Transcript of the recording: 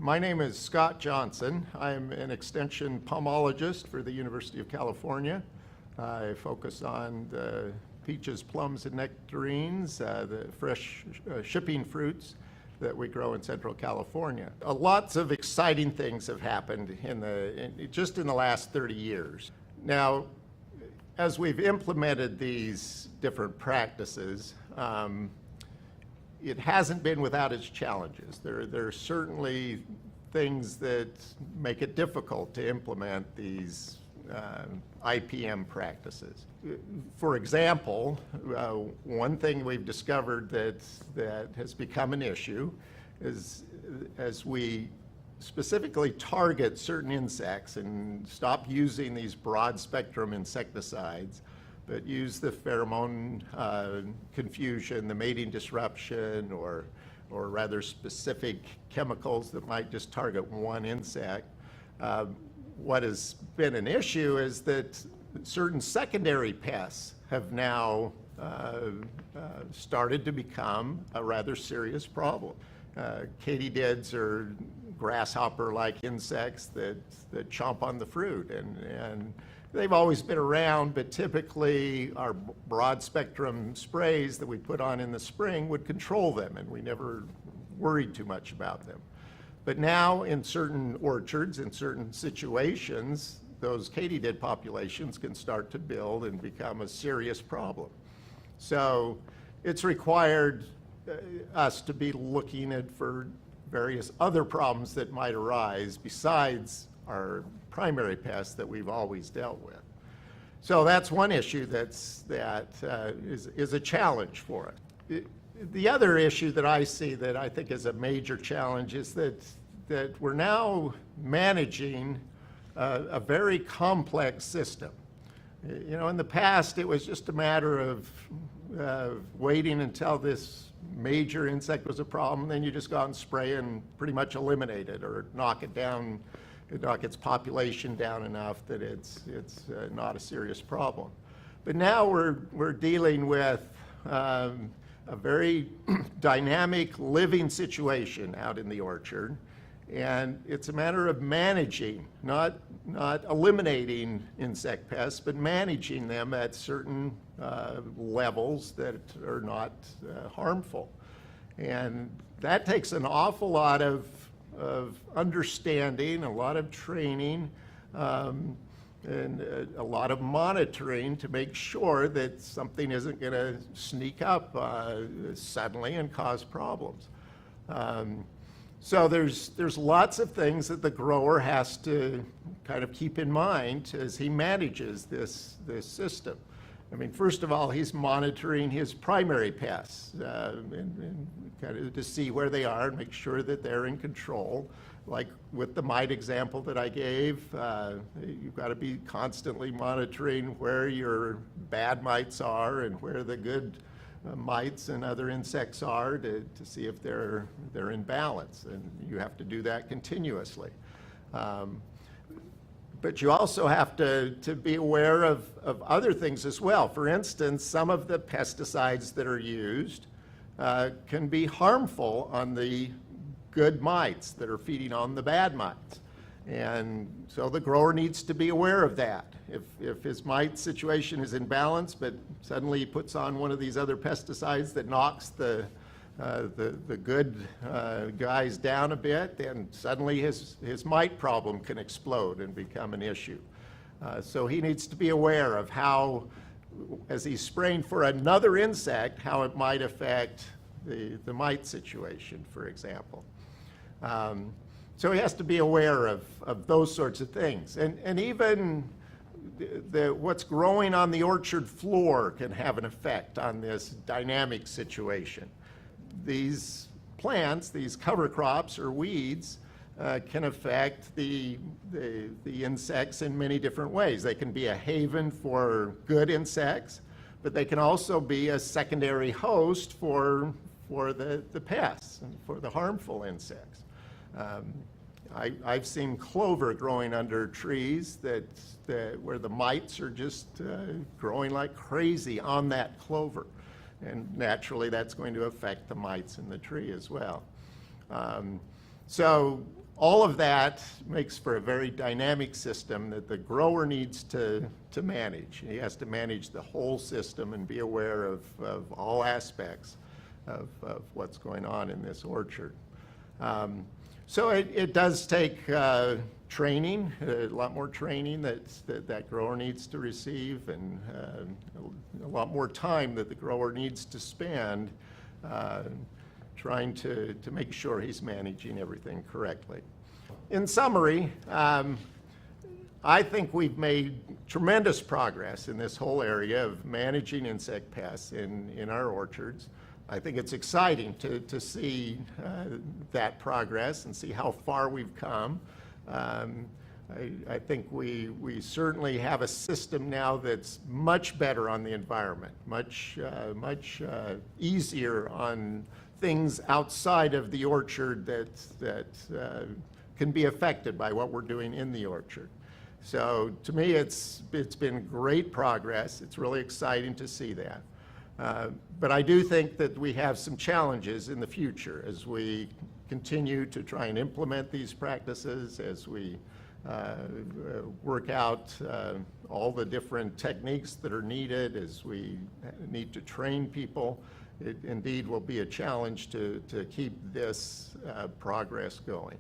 My name is Scott Johnson. I'm an extension pomologist for the University of California. I focus on the peaches, plums, and nectarines, the fresh shipping fruits that we grow in Central California. Lots of exciting things have happened just in the last 30 years. Now, as we've implemented these different practices, it hasn't been without its challenges. There are certainly things that make it difficult to implement these IPM practices. For example, one thing we've discovered that has become an issue is as we specifically target certain insects and stop using these broad spectrum insecticides, but use the pheromone confusion, the mating disruption, or rather specific chemicals that might just target one insect. What has been an issue is that certain secondary pests have now started to become a rather serious problem. Katydids are grasshopper-like insects that chomp on the fruit, and they've always been around, but typically our broad spectrum sprays that we put on in the spring would control them, and we never worried too much about them. But now in certain orchards, in certain situations, those katydid populations can start to build and become a serious problem. So it's required us to be looking at for various other problems that might arise besides our primary pests that we've always dealt with. So that's one issue that is a challenge for us. The other issue that I see that I think is a major challenge is that we're now managing a very complex system. You know, in the past, it was just a matter of waiting until this major insect was a problem, then you just go out and spray and pretty much eliminate it or knock it down, knock its population down enough that it's not a serious problem. But now we're dealing with a very dynamic living situation out in the orchard, and it's a matter of managing, not eliminating insect pests, but managing them at certain levels that are not harmful. And that takes an awful lot of understanding, a lot of training, and a lot of monitoring to make sure that something isn't going to sneak up suddenly and cause problems. So there's lots of things that the grower has to kind of keep in mind as he manages this system. I mean, first of all, he's monitoring his primary pests and kind of to see where they are and make sure that they're in control. Like with the mite example that I gave, you've got to be constantly monitoring where your bad mites are and where the good mites and other insects are to see if they're in balance, and you have to do that continuously. But you also have to be aware of other things as well. For instance, some of the pesticides that are used can be harmful on the good mites that are feeding on the bad mites. And so the grower needs to be aware of that. If his mite situation is in balance, but suddenly he puts on one of these other pesticides that knocks the good guys down a bit, then suddenly his mite problem can explode and become an issue. So he needs to be aware of how, as he's spraying for another insect, how it might affect the mite situation, for example. So he has to be aware of those sorts of things. And even what's growing on the orchard floor can have an effect on this dynamic situation. These plants, these cover crops or weeds, can affect the insects in many different ways. They can be a haven for good insects, but they can also be a secondary host for the pests and for the harmful insects. I've seen clover growing under trees where the mites are just growing like crazy on that clover. And naturally, that's going to affect the mites in the tree as well. So all of that makes for a very dynamic system that the grower needs to manage. He has to manage the whole system and be aware of all aspects of what's going on in this orchard. So it does take training, a lot more training that grower needs to receive, and a lot more time that the grower needs to spend trying to make sure he's managing everything correctly. In summary, I think we've made tremendous progress in this whole area of managing insect pests in our orchards. I think it's exciting to see that progress and see how far we've come. I think we certainly have a system now that's much better on the environment, much easier on things outside of the orchard that can be affected by what we're doing in the orchard. So to me, it's been great progress. It's really exciting to see that. But I do think that we have some challenges in the future as we continue to try and implement these practices, as we work out all the different techniques that are needed, as we need to train people. It indeed will be a challenge to keep this progress going.